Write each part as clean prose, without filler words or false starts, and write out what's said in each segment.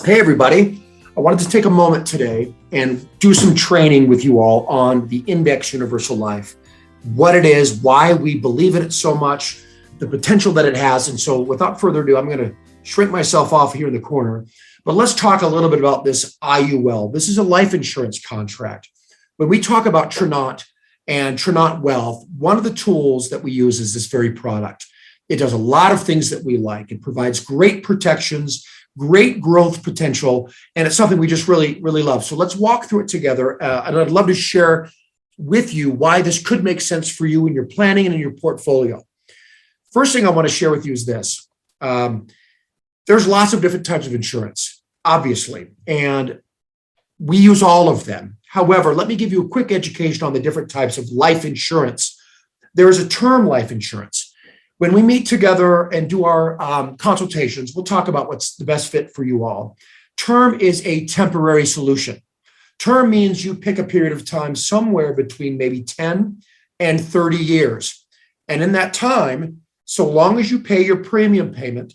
Hey, everybody. I wanted to take a moment today and do some training with you all on the Index Universal Life, what it is, why we believe in it so much, the potential that it has. And so without further ado, I'm going to shrink myself off here in the corner. But let's talk a little bit about this IUL. This is a life insurance contract. When we talk about Trinot and Trinot Wealth, one of the tools that we use is this very product. It does a lot of things that we like. It provides great protections, great growth potential, and it's something we just really, really love. So let's walk through it together. And I'd love to share with you why this could make sense for you in your planning and in your portfolio. First thing I want to share with you is this. There's lots of different types of insurance, obviously, and we use all of them. However, let me give you a quick education on the different types of life insurance. There is a term life insurance. When we meet together and do our consultations, we'll talk about what's the best fit for you all. Term is a temporary solution. Term means you pick a period of time somewhere between maybe 10 and 30 years. And in that time, so long as you pay your premium payment,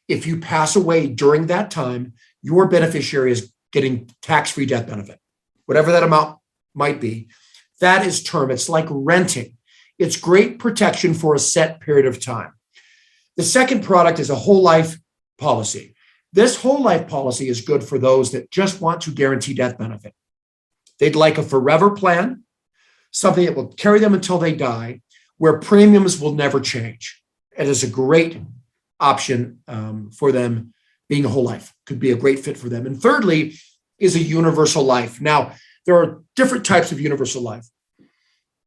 if you pass away during that time, your beneficiary is getting tax-free death benefit, whatever that amount might be. That is term. It's like renting. It's great protection for a set period of time. The second product is a whole life policy. This whole life policy is good for those that just want to guarantee death benefit. They'd like a forever plan, something that will carry them until they die, where premiums will never change. It is a great option for them being a whole life. Could be a great fit for them. And thirdly is a universal life. Now, there are different types of universal life.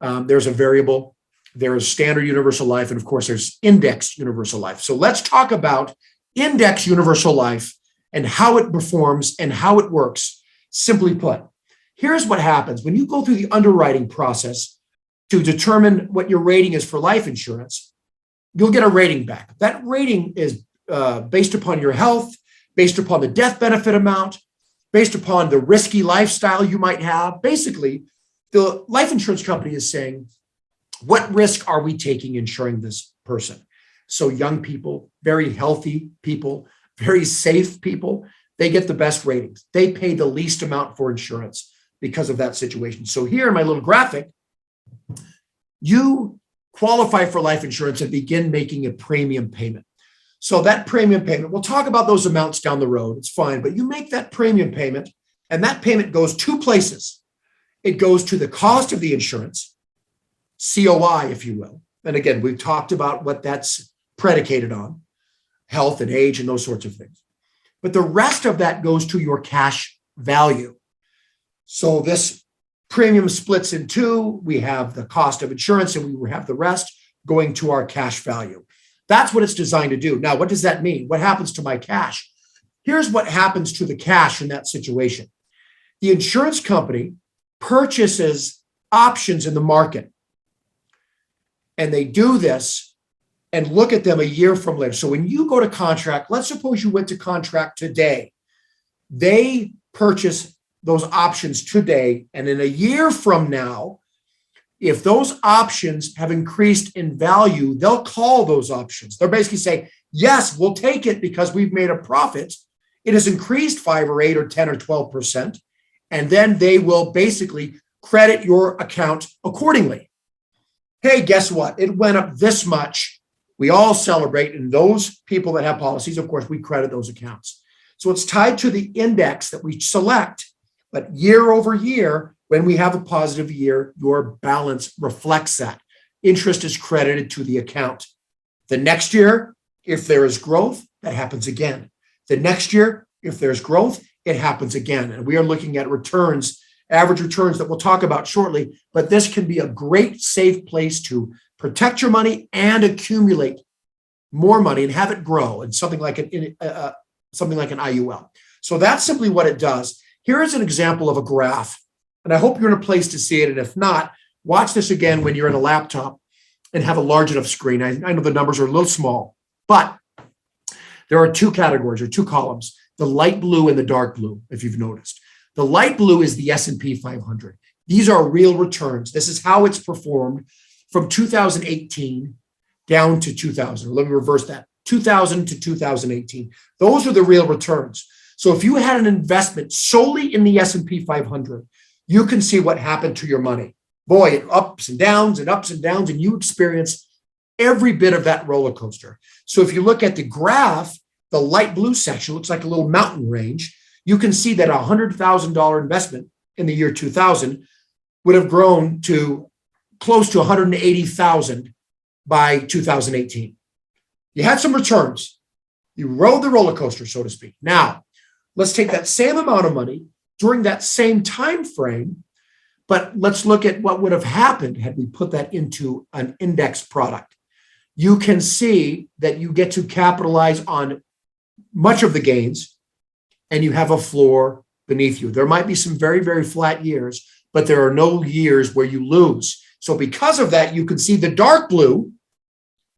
There's a variable. There is standard universal life, and of course, there's index universal life. So let's talk about index universal life and how it performs and how it works. Simply put, here's what happens. When you go through the underwriting process to determine what your rating is for life insurance, you'll get a rating back. That rating is based upon your health, based upon the death benefit amount, based upon the risky lifestyle you might have. Basically, the life insurance company is saying, what risk are we taking insuring this person? So young people, very healthy people, very safe people, they get the best ratings. They pay the least amount for insurance because of that situation. So here in my little graphic, you qualify for life insurance and begin making a premium payment. So that premium payment, we'll talk about those amounts down the road, it's fine, but you make that premium payment and that payment goes two places. It goes to the cost of the insurance, COI, if you will. And again, we've talked about what that's predicated on, health and age and those sorts of things. But the rest of that goes to your cash value. So this premium splits in two. We have the cost of insurance and we have the rest going to our cash value. That's what it's designed to do. Now, what does that mean? What happens to my cash? Here's what happens to the cash in that situation. The insurance company purchases options in the market. And they do this and look at them a year from later. So when you go to contract, let's suppose you went to contract today. They purchase those options today. And in a year from now, if those options have increased in value, they'll call those options. They'll basically say, yes, we'll take it because we've made a profit. It has increased 5 or 8 or 10 or 12%. And then they will basically credit your account accordingly. Hey, guess what? It went up this much. We all celebrate. And those people that have policies, of course, we credit those accounts. So it's tied to the index that we select. But year over year, when we have a positive year, your balance reflects that. Interest is credited to the account. The next year, if there is growth, that happens again. The next year, if there's growth, it happens again. And we are looking at returns, average returns that we'll talk about shortly, but this can be a great safe place to protect your money and accumulate more money and have it grow in something like an IUL. So that's simply what it does. Here is an example of a graph, and I hope you're in a place to see it. And if not, watch this again when you're in a laptop and have a large enough screen. I know the numbers are a little small, but there are two categories or two columns, the light blue and the dark blue, if you've noticed. The light blue is the S&P 500. These are real returns. This is how it's performed from 2018 down to 2000. Let me reverse that. 2000 to 2018. Those are the real returns. So if you had an investment solely in the S&P 500, you can see what happened to your money. Boy, it ups and downs and ups and downs, and you experience every bit of that roller coaster. So if you look at the graph, the light blue section looks like a little mountain range. You can see that a $100,000 investment in the year 2000 would have grown to close to 180,000 by 2018. You had some returns. You rode the roller coaster, so to speak. Now, let's take that same amount of money during that same time frame, but let's look at what would have happened had we put that into an index product. You can see that you get to capitalize on much of the gains, and you have a floor beneath you. There might be some very, very flat years, but there are no years where you lose. So because of that, you can see the dark blue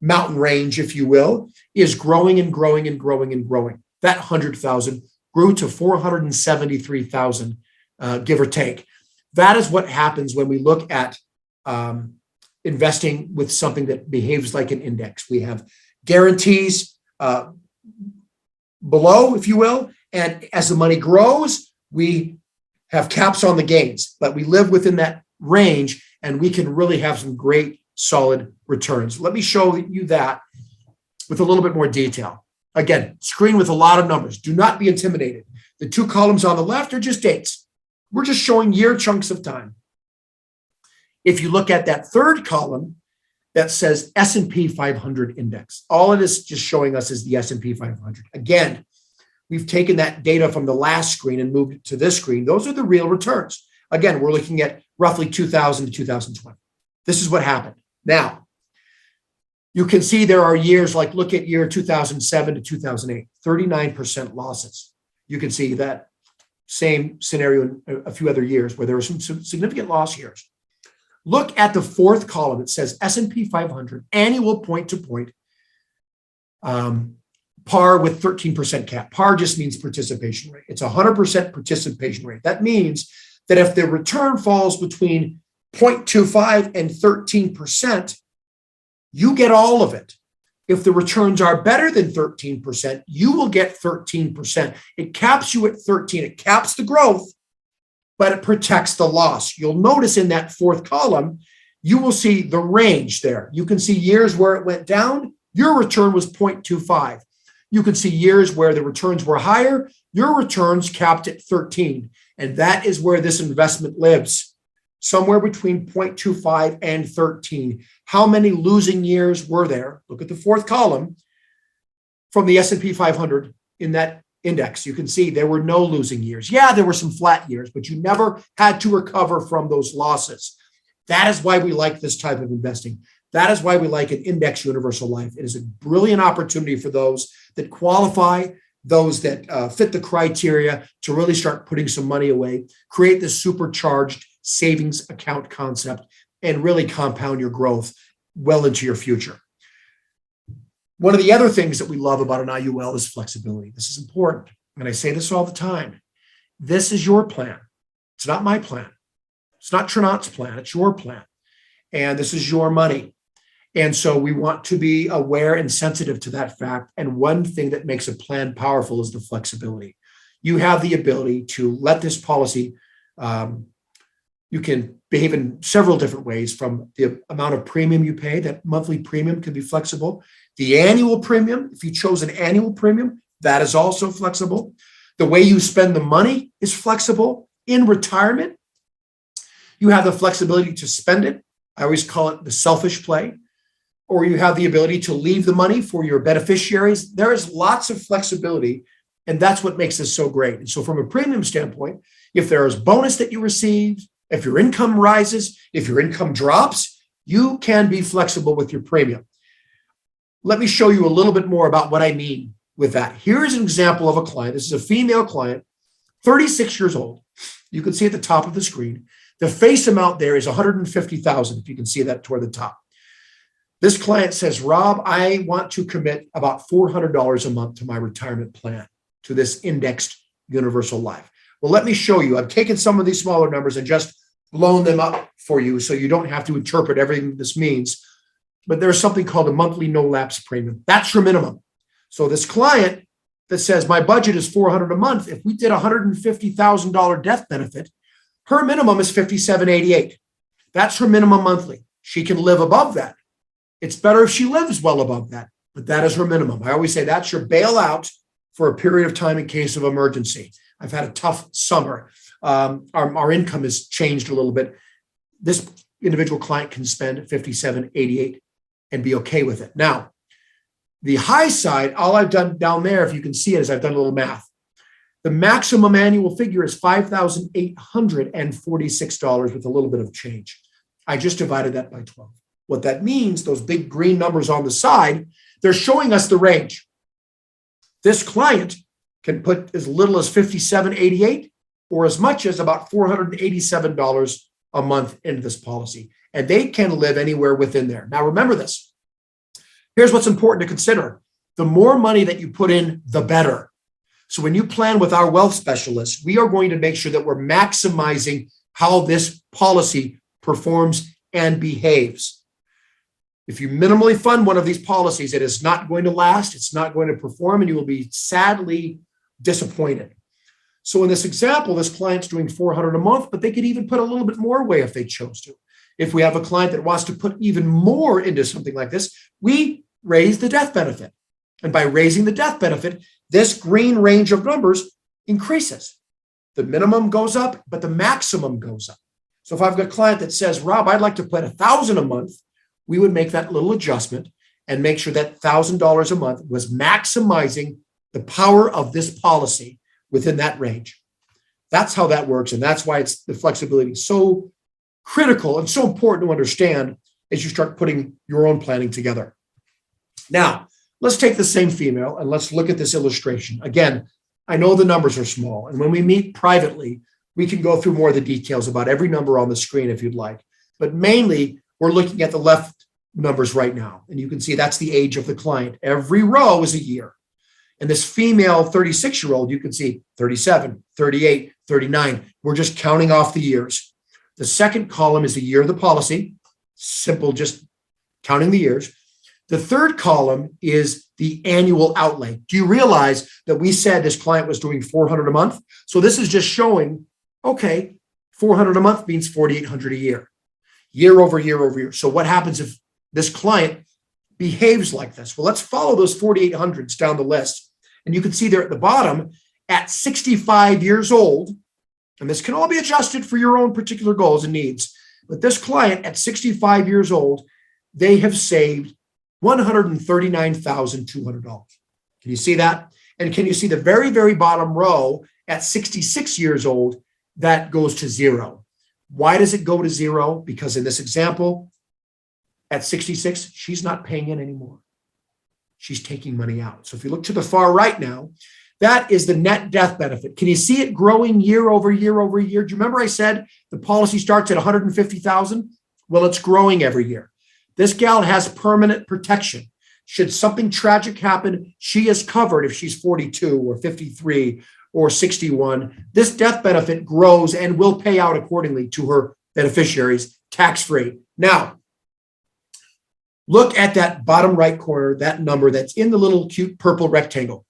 mountain range, if you will, is growing and growing and growing and growing. That 100,000 grew to 473,000, give or take. That is what happens when we look at investing with something that behaves like an index. We have guarantees below, if you will, and as the money grows, we have caps on the gains, but we live within that range, and we can really have some great, solid returns. Let me show you that with a little bit more detail. Again, screen with a lot of numbers. Do not be intimidated. The two columns on the left are just dates. We're just showing year chunks of time. If you look at that third column that says S&P 500 index, all it is just showing us is the S&P 500. Again, we've taken that data from the last screen and moved it to this screen. Those are the real returns. Again, we're looking at roughly 2000 to 2020. This is what happened. Now, you can see there are years like, look at year 2007 to 2008, 39% losses. You can see that same scenario in a few other years where there were some significant loss years. Look at the fourth column. It says S&P 500 annual point-to-point par with 13% cap. Par just means participation rate. It's 100% participation rate. That means that if the return falls between 0.25 and 13%, you get all of it. If the returns are better than 13%, you will get 13%. It caps you at 13. It caps the growth, but it protects the loss. You'll notice in that fourth column, you will see the range there. You can see years where it went down, your return was 0.25. You can see years where the returns were higher, your returns capped at 13. And that is where this investment lives, somewhere between 0.25 and 13. How many losing years were there? Look at the fourth column from the S&P 500 in that index. You can see there were no losing years. Yeah, there were some flat years, but you never had to recover from those losses. That is why we like this type of investing. That is why we like an index universal life. It is a brilliant opportunity for those that qualify, those that fit the criteria to really start putting some money away, create this supercharged savings account concept, and really compound your growth well into your future. One of the other things that we love about an IUL is flexibility. This is important. And I say this all the time. This is your plan. It's not my plan. It's not Trinant's plan. It's your plan. And this is your money. And so we want to be aware and sensitive to that fact. And one thing that makes a plan powerful is the flexibility. You have the ability to let this policy, you can behave in several different ways, from the amount of premium you pay. That monthly premium can be flexible. The annual premium, if you chose an annual premium, that is also flexible. The way you spend the money is flexible. In retirement, you have the flexibility to spend it. I always call it the selfish play. Or you have the ability to leave the money for your beneficiaries. There is lots of flexibility, and that's what makes this so great. And so from a premium standpoint, if there is bonus that you receive, if your income rises, if your income drops, you can be flexible with your premium. Let me show you a little bit more about what I mean with that. Here's an example of a client. This is a female client, 36 years old. You can see at the top of the screen, the face amount there is $150,000, if you can see that toward the top. This client says, Rob, I want to commit about $400 a month to my retirement plan, to this indexed universal life. Well, let me show you. I've taken some of these smaller numbers and just blown them up for you so you don't have to interpret everything this means. But there's something called a monthly no lapse premium. That's your minimum. So this client, that says my budget is $400 a month, if we did $150,000 death benefit, her minimum is $57.88. That's her minimum monthly. She can live above that. It's better if she lives well above that, but that is her minimum. I always say that's your bailout for a period of time in case of emergency. I've had a tough summer. Our income has changed a little bit. This individual client can spend $57.88 and be okay with it. Now, the high side, all I've done down there, if you can see it, is I've done a little math. The maximum annual figure is $5,846 with a little bit of change. I just divided that by 12. What that means, those big green numbers on the side, they're showing us the range. This client can put as little as $57.88 or as much as about $487 a month into this policy. And they can live anywhere within there. Now, remember this. Here's what's important to consider. The more money that you put in, the better. So when you plan with our wealth specialists, we are going to make sure that we're maximizing how this policy performs and behaves. If you minimally fund one of these policies, it is not going to last, it's not going to perform, and you will be sadly disappointed. So in this example, this client's doing $400 a month, but they could even put a little bit more away if they chose to. If we have a client that wants to put even more into something like this, we raise the death benefit. And by raising the death benefit, this green range of numbers increases. The minimum goes up, but the maximum goes up. So if I've got a client that says, Rob, I'd like to put $1,000 a month, we would make that little adjustment and make sure that $1,000 a month was maximizing the power of this policy within that range. That's how that works. And that's why it's the flexibility is so critical and so important to understand as you start putting your own planning together. Now, let's take the same female and let's look at this illustration. Again, I know the numbers are small. And when we meet privately, we can go through more of the details about every number on the screen if you'd like. But mainly, we're looking at the left numbers right now. And you can see that's the age of the client. Every row is a year. And this female 36-year-old, you can see 37, 38, 39. We're just counting off the years. The second column is the year of the policy. Simple, just counting the years. The third column is the annual outlay. Do you realize that we said this client was doing $400 a month? So this is just showing, okay, $400 a month means $4,800 a year over year over year. So what happens if this client behaves like this? Well, let's follow those 4,800s down the list. And you can see there at the bottom, at 65 years old, and this can all be adjusted for your own particular goals and needs, but this client at 65 years old, they have saved $139,200. Can you see that? And can you see the very, very bottom row at 66 years old, that goes to zero. Why does it go to zero? Because in this example, at 66, she's not paying in anymore. She's taking money out. So if you look to the far right now, that is the net death benefit. Can you see it growing year over year over year? Do you remember I said the policy starts at 150,000? Well, it's growing every year. This gal has permanent protection. Should something tragic happen, she is covered if she's 42 or 53 or 61. This death benefit grows and will pay out accordingly to her beneficiaries, tax-free. Now, look at that bottom right corner, that number that's in the little cute purple rectangle.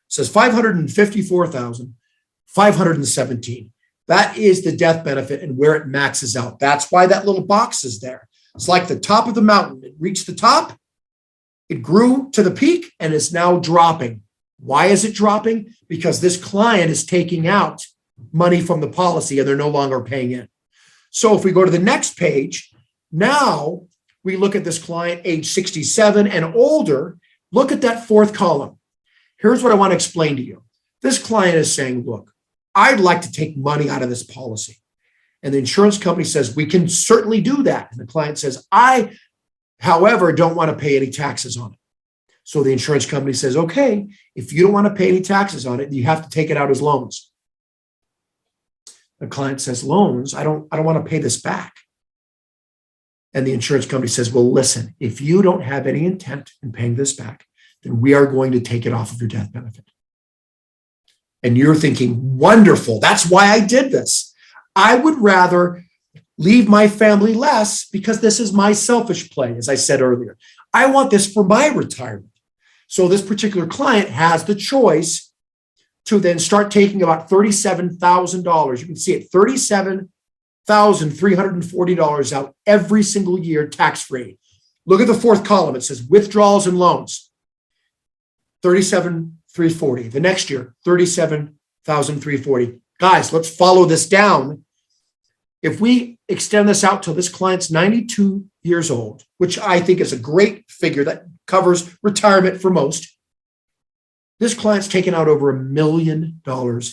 It says 554,517. That is the death benefit and where it maxes out. That's why that little box is there. It's like the top of the mountain. It reached the top, it grew to the peak, and it's now dropping. Why is it dropping? Because this client is taking out money from the policy and they're no longer paying in. So if we go to the next page, now we look at this client age 67 and older. Look at that fourth column. Here's what I want to explain to you. This client is saying, look, I'd like to take money out of this policy. And the insurance company says, we can certainly do that. And the client says, I, however, don't want to pay any taxes on it. So the insurance company says, okay, if you don't want to pay any taxes on it, you have to take it out as loans. The client says, loans? I don't want to pay this back. And the insurance company says, well, listen, if you don't have any intent in paying this back, then we are going to take it off of your death benefit. And you're thinking, wonderful, that's why I did this. I would rather leave my family less because this is my selfish play, as I said earlier. I want this for my retirement. So this particular client has the choice to then start taking about $37,000. You can see it, $37,340 out every single year, tax-free. Look at the fourth column. It says withdrawals and loans, $37,340. The next year, $37,340. Guys, let's follow this down. If we extend this out till this client's 92 years old, which I think is a great figure that covers retirement for most, this client's taken out over $1 million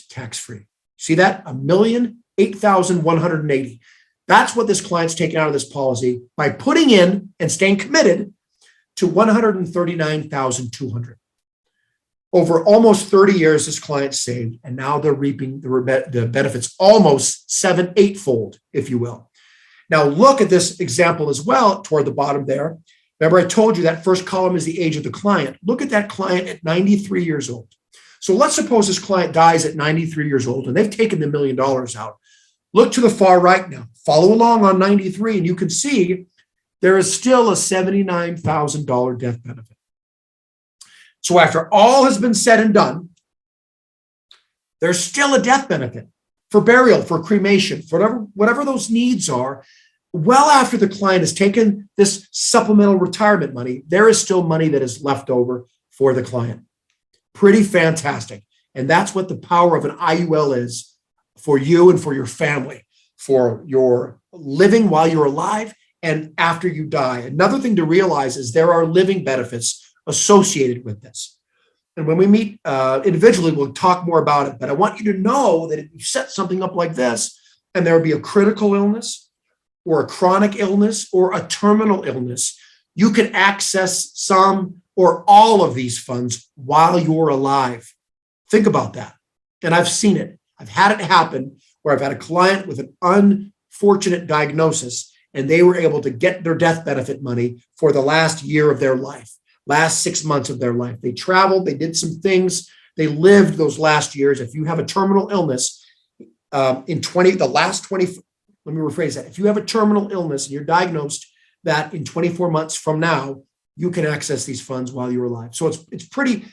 tax-free. See that? $1,008,180. That's what this client's taken out of this policy by putting in and staying committed to $139,200. Over almost 30 years, this client saved, and now they're reaping the benefits almost 7-8-fold, if you will. Now, look at this example as well toward the bottom there. Remember, I told you that first column is the age of the client. Look at that client at 93 years old. So let's suppose this client dies at 93 years old, and they've taken the $1 million out. Look to the far right now. Follow along on 93, and you can see there is still a $79,000 death benefit. So after all has been said and done, there's still a death benefit for burial, for cremation, for whatever those needs are. Well, after the client has taken this supplemental retirement money, there is still money that is left over for the client. Pretty fantastic. And that's what the power of an IUL is for you and for your family, for your living while you're alive and after you die. Another thing to realize is there are living benefits associated with this. And when we meet individually, we'll talk more about it. But I want you to know that if you set something up like this, and there will be a critical illness or a chronic illness or a terminal illness, you can access some or all of these funds while you're alive. Think about that. And I've seen it. I've had it happen where I've had a client with an unfortunate diagnosis, and they were able to get their death benefit money for the last year of their life. Last 6 months of their life. They traveled, they did some things, they lived those last years. If you have a terminal illness, let me rephrase that. If you have a terminal illness and you're diagnosed that in 24 months from now, you can access these funds while you're alive. So it's pretty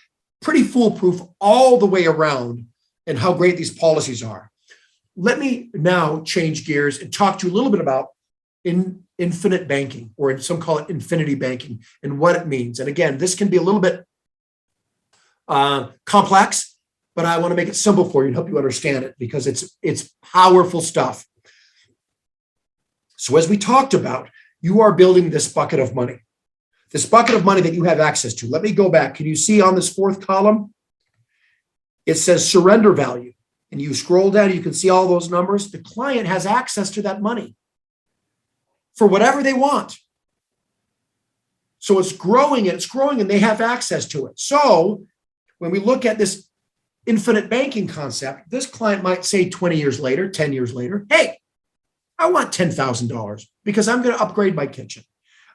foolproof all the way around and how great these policies are. Let me now change gears and talk to you a little bit about infinite banking, or some call it infinity banking, and what it means. And again, this can be a little bit complex, but I want to make it simple for you and help you understand it because it's powerful stuff. So as we talked about, you are building this bucket of money that you have access to. Let me go back. Can you see on this fourth column? It says surrender value. And you scroll down, you can see all those numbers. The client has access to that money for whatever they want. So it's growing and they have access to it. So when we look at this infinite banking concept, this client might say 20 years later, 10 years later, hey, I want $10,000 because I'm going to upgrade my kitchen.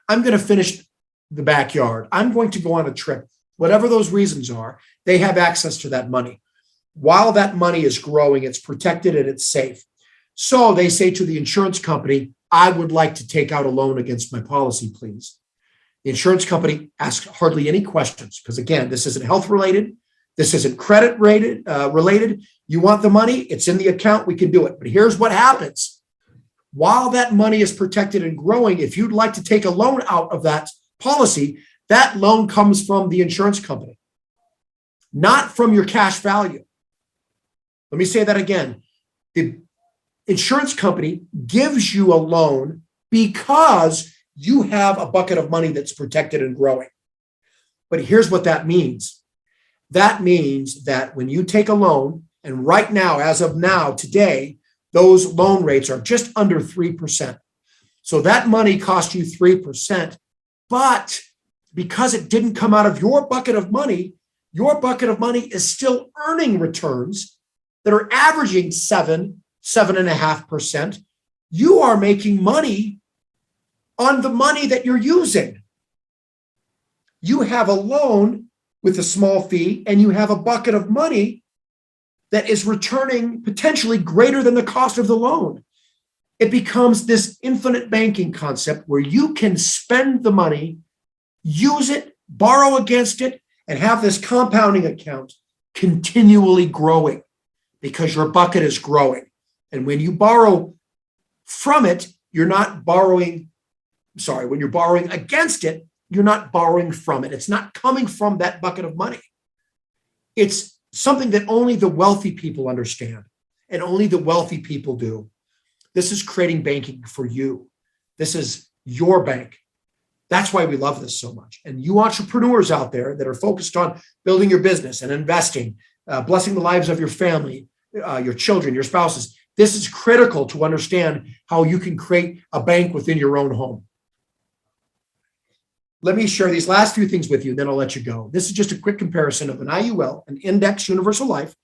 I'm going to finish the backyard. I'm going to go on a trip. Whatever those reasons are, they have access to that money. While that money is growing, it's protected and it's safe. So they say to the insurance company, I would like to take out a loan against my policy, please. The insurance company asks hardly any questions because, again, this isn't health related. This isn't credit related. You want the money? It's in the account. We can do it. But here's what happens. While that money is protected and growing, if you'd like to take a loan out of that policy, that loan comes from the insurance company, not from your cash value. Let me say that again. The insurance company gives you a loan because you have a bucket of money that's protected and growing. But here's what that means. That means that when you take a loan, and right now, as of now, today, those loan rates are just under 3%. So that money cost you 3%, but because it didn't come out of your bucket of money is still earning returns that are averaging 7.5%. You are making money on the money that you're using. You have a loan with a small fee, and you have a bucket of money that is returning potentially greater than the cost of the loan. It becomes this infinite banking concept where you can spend the money, use it, borrow against it, and have this compounding account continually growing because your bucket is growing. And when you borrow from it, you're not borrowing, when you're borrowing against it, you're not borrowing from it. It's not coming from that bucket of money. It's something that only the wealthy people understand and only the wealthy people do. This is creating banking for you. This is your bank. That's why we love this so much. And you entrepreneurs out there that are focused on building your business and investing, blessing the lives of your family, your children, your spouses, this is critical to understand how you can create a bank within your own home. Let me share these last few things with you, then I'll let you go. This is just a quick comparison of an IUL, an Index Universal Life,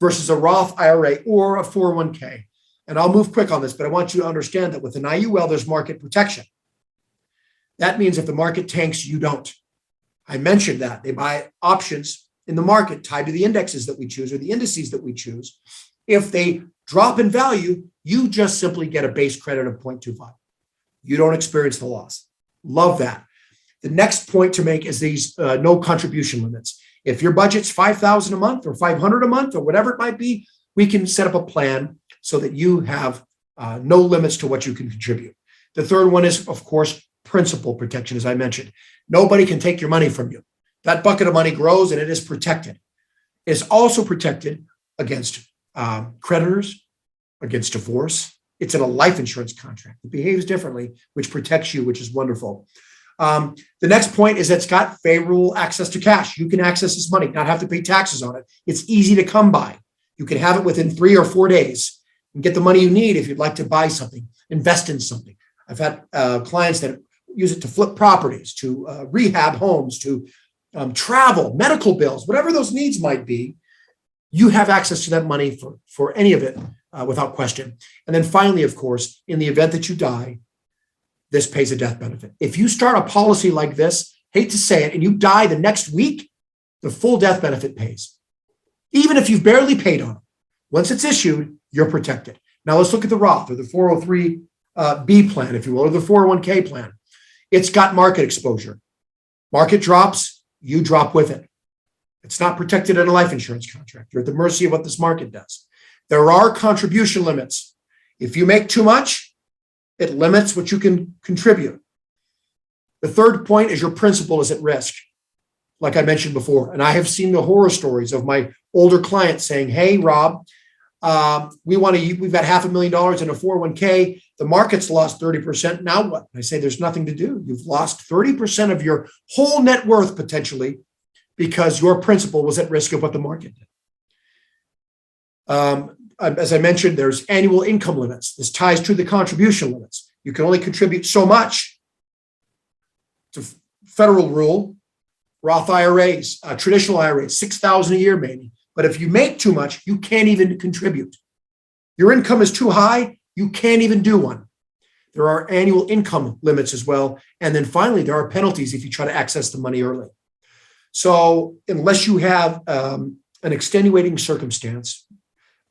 versus a Roth IRA or a 401k. And I'll move quick on this, but I want you to understand that with an IUL, there's market protection. That means if the market tanks, you don't. I mentioned that. They buy options in the market tied to the indexes that we choose or the indices that we choose. If they drop in value, you just simply get a base credit of 0.25. You don't experience the loss. Love that. The next point to make is these no contribution limits. If your budget's $5,000 a month or $500 a month or whatever it might be, we can set up a plan so that you have no limits to what you can contribute. The third one is, of course, principal protection, as I mentioned. Nobody can take your money from you. That bucket of money grows and it is protected. It's also protected against creditors, against divorce. It's in a life insurance contract. It behaves differently, which protects you, which is wonderful. The next point is it's got favorable access to cash. You can access this money, not have to pay taxes on it. It's easy to come by. You can have it within 3 or 4 days and get the money you need if you'd like to buy something, invest in something. I've had clients that use it to flip properties, to rehab homes, to travel, medical bills, whatever those needs might be. You have access to that money for any of it without question. And then finally, of course, in the event that you die, this pays a death benefit. If you start a policy like this, hate to say it, and you die the next week, the full death benefit pays. Even if you've barely paid on it. Once it's issued, you're protected. Now let's look at the Roth or the 403B plan, if you will, or the 401k plan. It's got market exposure. Market drops, you drop with it. It's not protected in a life insurance contract. You're at the mercy of what this market does. There are contribution limits. If you make too much, it limits what you can contribute. The third point is your principal is at risk, like I mentioned before. And I have seen the horror stories of my older clients saying, hey, Rob, we've got $500,000 in a 401k. The market's lost 30%. Now what? I say there's nothing to do. You've lost 30% of your whole net worth potentially because your principal was at risk of what the market did. As I mentioned, there's annual income limits. This ties to the contribution limits. You can only contribute so much. It's a federal rule. Roth IRAs, traditional IRAs, $6,000 a year maybe. But if you make too much, you can't even contribute. Your income is too high, you can't even do one. There are annual income limits as well. And then finally, there are penalties if you try to access the money early. So unless you have an extenuating circumstance,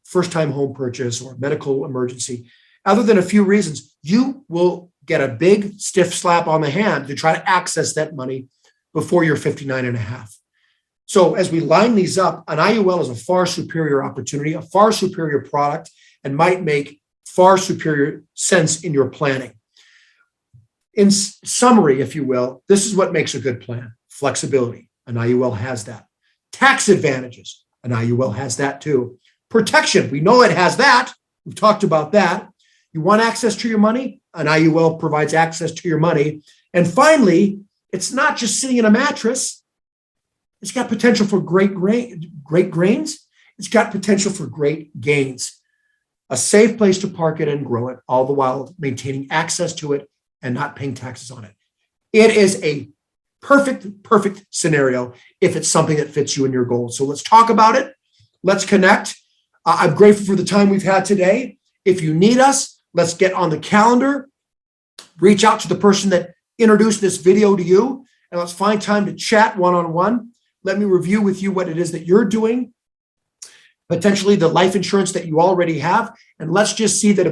first-time home purchase or medical emergency, other than a few reasons, you will get a big stiff slap on the hand to try to access that money before you're 59 and a half. So as we line these up, an IUL is a far superior opportunity, a far superior product, and might make far superior sense in your planning. In summary, if you will, this is what makes a good plan. Flexibility, an IUL has that. Tax advantages, an IUL has that too. Protection, we know it has that. We've talked about that. You want access to your money? An IUL provides access to your money. And finally, it's not just sitting in a mattress. It's got potential for great grains. It's got potential for great gains. A safe place to park it and grow it, all the while maintaining access to it and not paying taxes on it. It is a perfect scenario if it's something that fits you and your goals. So let's talk about it. Let's connect. I'm grateful for the time we've had today. If you need us, let's get on the calendar. Reach out to the person that introduced this video to you, and let's find time to chat one-on-one. Let me review with you what it is that you're doing, potentially the life insurance that you already have, and let's just see that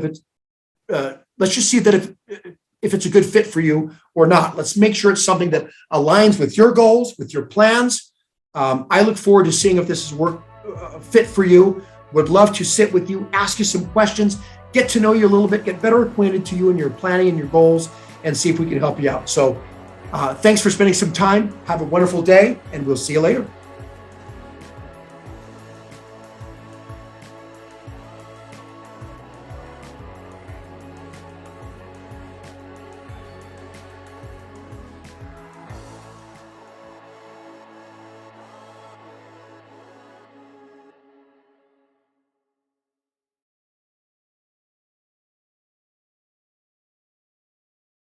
if it's a good fit for you or not. Let's make sure it's something that aligns with your goals, with your plans. I look forward to seeing if this is fit for you. Would love to sit with you, ask you some questions, get to know you a little bit, get better acquainted to you and your planning and your goals, and see if we can help you out. So thanks for spending some time. Have a wonderful day, and we'll see you later.